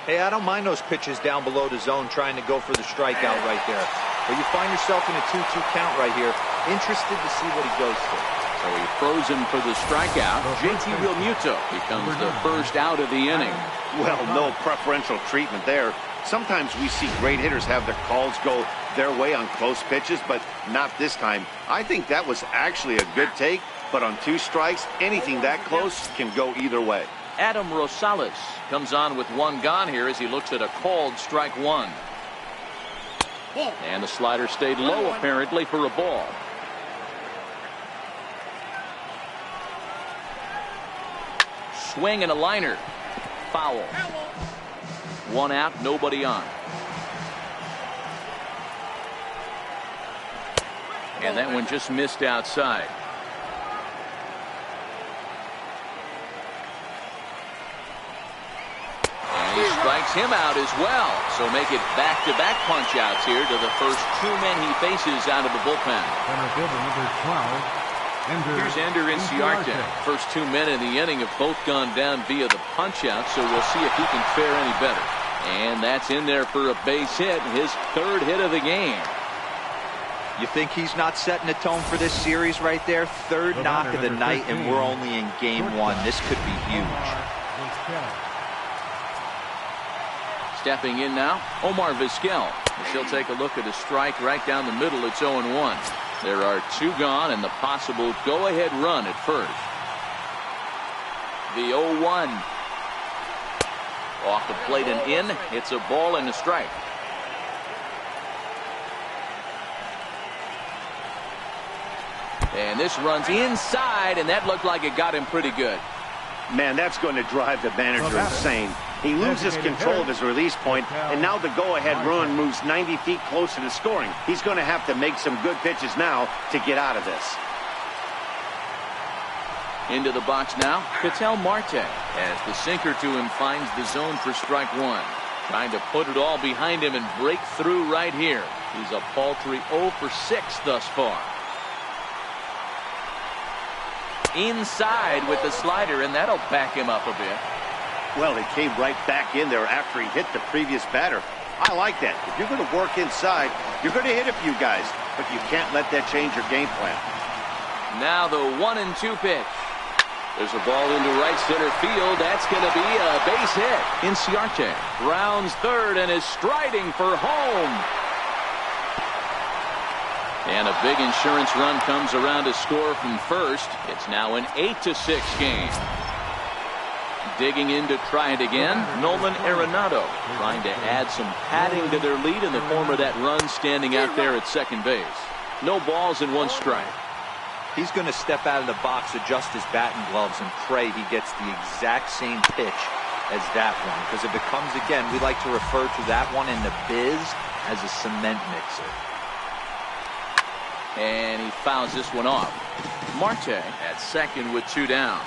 Hey, I don't mind those pitches down below the zone trying to go for the strikeout right there. But you find yourself in a 2-2 count right here. Interested to see what he goes for. So he throws him for the strikeout. JT Realmuto becomes the first out of the inning. Well, no preferential treatment there. Sometimes we see great hitters have their calls go their way on close pitches, but not this time. I think that was actually a good take, but on 2 strikes, anything that close can go either way. Adam Rosales comes on with 1 gone here as he looks at a called strike 1. And the slider stayed low apparently for a ball. Swing and a liner. Foul. 1 out, nobody on. And that one just missed outside. And he strikes him out as well. So make it back-to-back punch-outs here to the first 2 men he faces out of the bullpen. Here's Ender Inciarte. First 2 men in the inning have both gone down via the punch-out, so we'll see if he can fare any better. And that's in there for a base hit, his 3rd hit of the game. You think he's not setting the tone for this series right there? 3rd knock of the night, and we're only in game 1. This could be huge. Stepping in now, Omar Vizquel. He'll take a look at a strike right down the middle. It's 0-1. There are 2 gone and the possible go-ahead run at first. The 0-1. Off the plate and in. It's a ball and a strike. And this runs inside, and that looked like it got him pretty good. Man, that's going to drive the manager insane. He loses control of his release point, and now the go-ahead run moves 90 feet closer to scoring. He's going to have to make some good pitches now to get out of this. Into the box now, Ketel Marte, as the sinker to him finds the zone for strike 1. Trying to put it all behind him and break through right here. He's a paltry 0 for 6 thus far. Inside with the slider, and that'll back him up a bit. Well, he came right back in there after he hit the previous batter. I like that. If you're going to work inside, you're going to hit a few guys, but you can't let that change your game plan. Now the 1-2 pitch. There's a ball into right center field. That's going to be a base hit. Inciarte rounds 3rd and is striding for home. And a big insurance run comes around to score from first. It's now an 8-6 game. Digging in to try it again, Nolan Arenado trying to add some padding to their lead in the form of that run standing out there at second base. No balls and 1 strike. He's going to step out of the box, adjust his batting gloves, and pray he gets the exact same pitch as that one. Because if it comes again, we like to refer to that one in the biz as a cement mixer. And he fouls this one off. Marte at second with 2 down.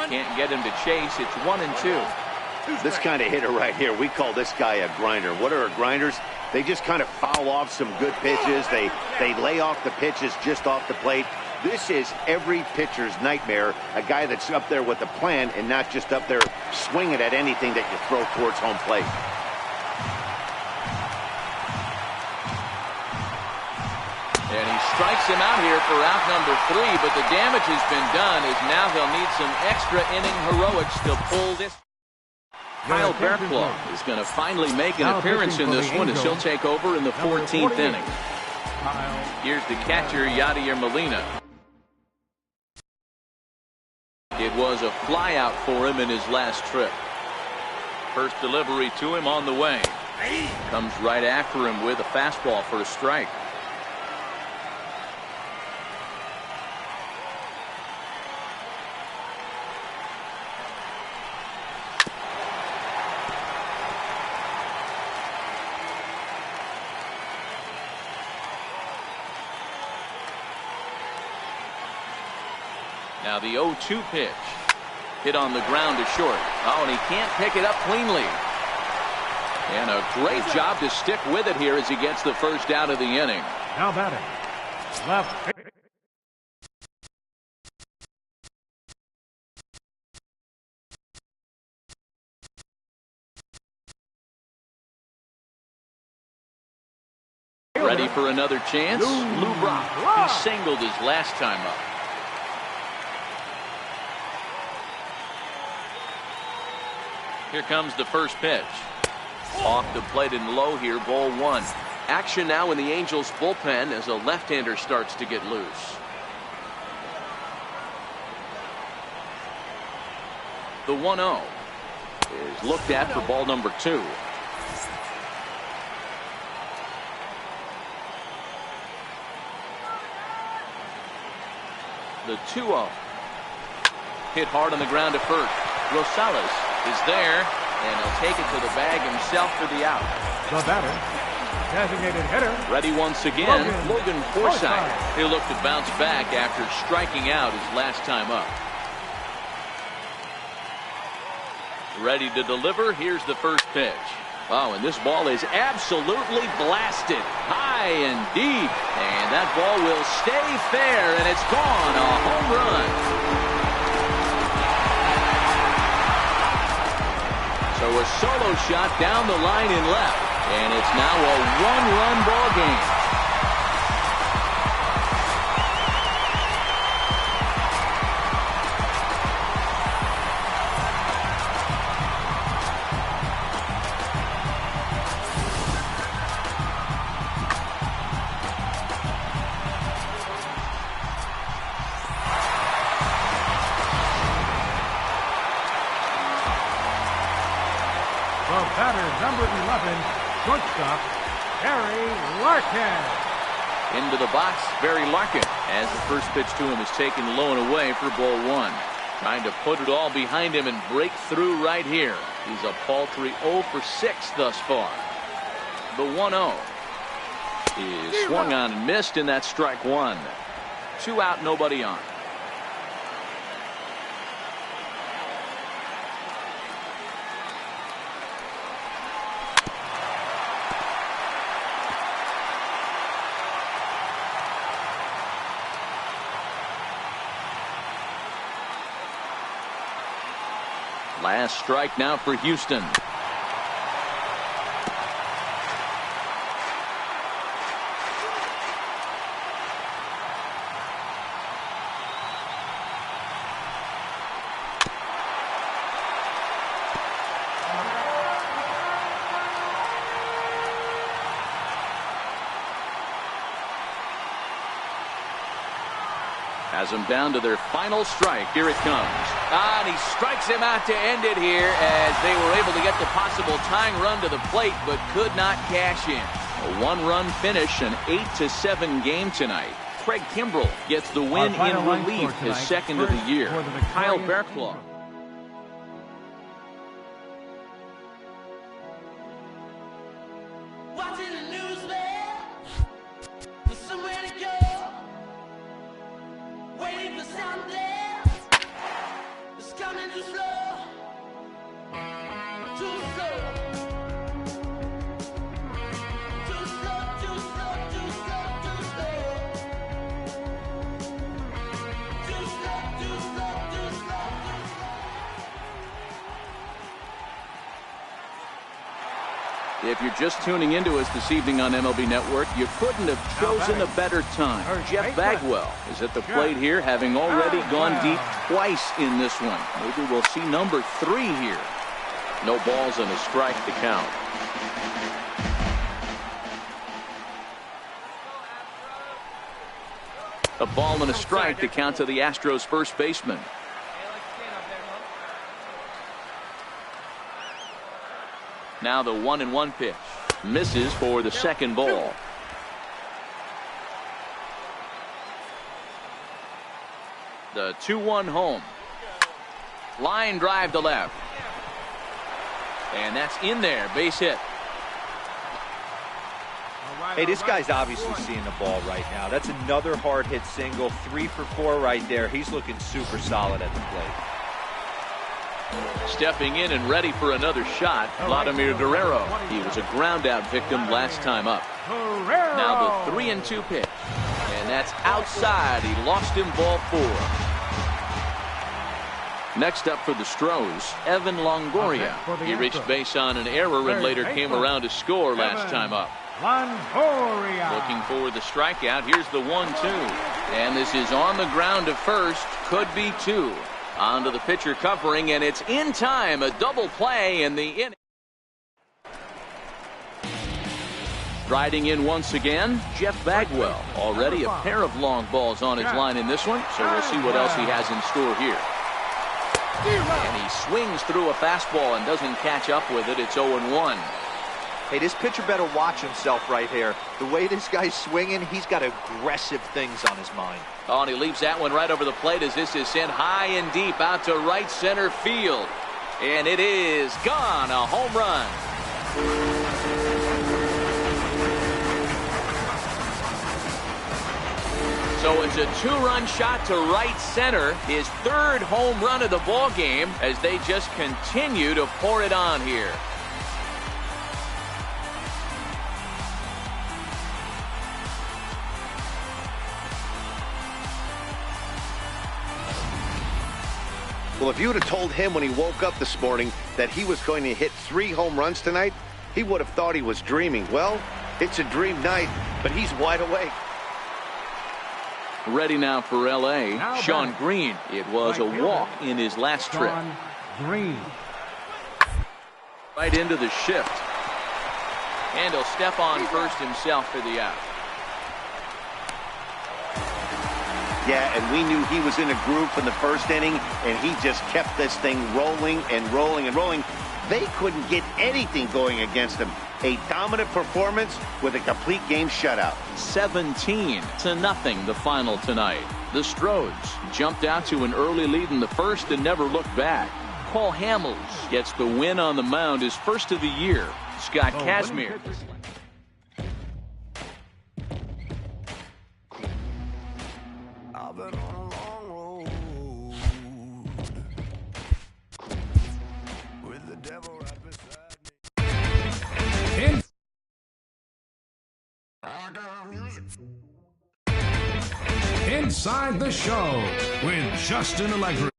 Can't get him to chase. It's 1-2. This kind of hitter right here, we call this guy a grinder. What are grinders? They just kind of foul off some good pitches. They lay off the pitches just off the plate. This is every pitcher's nightmare, a guy that's up there with a plan and not just up there swinging at anything that you throw towards home plate. And he strikes him out here for out number 3, but the damage has been done as now they'll need some extra inning heroics to pull this. Kyle Barklow is going to finally make an appearance in this one as he'll take over in the 14th inning. Here's the catcher, Yadier Molina. It was a flyout for him in his last trip. First delivery to him on the way. Comes right after him with a fastball for a strike. Now the 0-2 pitch. Hit on the ground to short. Oh, and he can't pick it up cleanly. And a great job to stick with it here as he gets the first out of the inning. Now batting. Left. Ready for another chance? Lou Brock. He singled his last time up. Here comes the first pitch. Off the plate and low here, ball one. Action now in the Angels bullpen as a left-hander starts to get loose. The 1-0 is looked at for ball number 2. The 2-0. Hit hard on the ground to first. Rosales is there, and he'll take it to the bag himself for the out. The batter, designated hitter. Ready once again, Logan Forsythe. He'll look to bounce back after striking out his last time up. Ready to deliver. Here's the first pitch. Oh, and this ball is absolutely blasted high and deep, and that ball will stay fair, and it's gone. A home run. So a solo shot down the line and left, and it's now a one-run ball game. The batter, number 11, shortstop, Barry Larkin. Into the box, Barry Larkin, as the first pitch to him is taken low and away for ball one. Trying to put it all behind him and break through right here. He's a paltry 0 for 6 thus far. The 1-0 is swung on and missed, and that's strike one. 2 out, nobody on. Last strike now for Houston. Has them down to their final strike. Here it comes. And he strikes him out to end it here as they were able to get the possible tying run to the plate but could not cash in. A one-run finish, an 8-7 game tonight. Craig Kimbrell gets the win in relief, his second of the year. Kyle Barraclough. If you're just tuning into us this evening on MLB Network, you couldn't have chosen a better time. Jeff Bagwell is at the plate here, having already gone deep twice in this one. Maybe we'll see number 3 here. No balls and a strike to count. A ball and a strike to count to the Astros first baseman. Now the 1-1 pitch. Misses for the second ball. The 2-1 home. Line drive to left. And that's in there. Base hit. Hey, this guy's obviously seeing the ball right now. That's another hard hit single. 3 for 4 right there. He's looking super solid at the plate. Stepping in and ready for another shot, Vladimir Guerrero. He was a ground out victim last time up. Now the 3-2 pitch. And that's outside. He lost him ball 4. Next up for the Astros, Evan Longoria. He reached base on an error and later came around to score last time up. Looking for the strikeout. Here's the 1-2. And this is on the ground to first. Could be 2. On to the pitcher covering, and it's in time. A double play in the inning. Riding in once again, Jeff Bagwell. Already a pair of long balls on his line in this one, so we'll see what else he has in store here. And he swings through a fastball and doesn't catch up with it. It's 0-1. Hey, this pitcher better watch himself right here. The way this guy's swinging, he's got aggressive things on his mind. Oh, and he leaves that one right over the plate as this is sent high and deep out to right center field. And it is gone. A home run. So it's a 2-run shot to right center. His 3rd home run of the ball game as they just continue to pour it on here. Well, if you would have told him when he woke up this morning that he was going to hit 3 home runs tonight, he would have thought he was dreaming. Well, it's a dream night, but he's wide awake. Ready now for L.A., Sean Green. It was a walk in his last trip. Green. Right into the shift. And he'll step on first himself for the out. Yeah, and we knew he was in a groove from the first inning, and he just kept this thing rolling and rolling and rolling. They couldn't get anything going against him. A dominant performance with a complete game shutout. 17-0 the final tonight. The Astros jumped out to an early lead in the first and never looked back. Paul Hamels gets the win on the mound, his first of the year. Scott Kazmir. Inside the Show with Justin Allegri.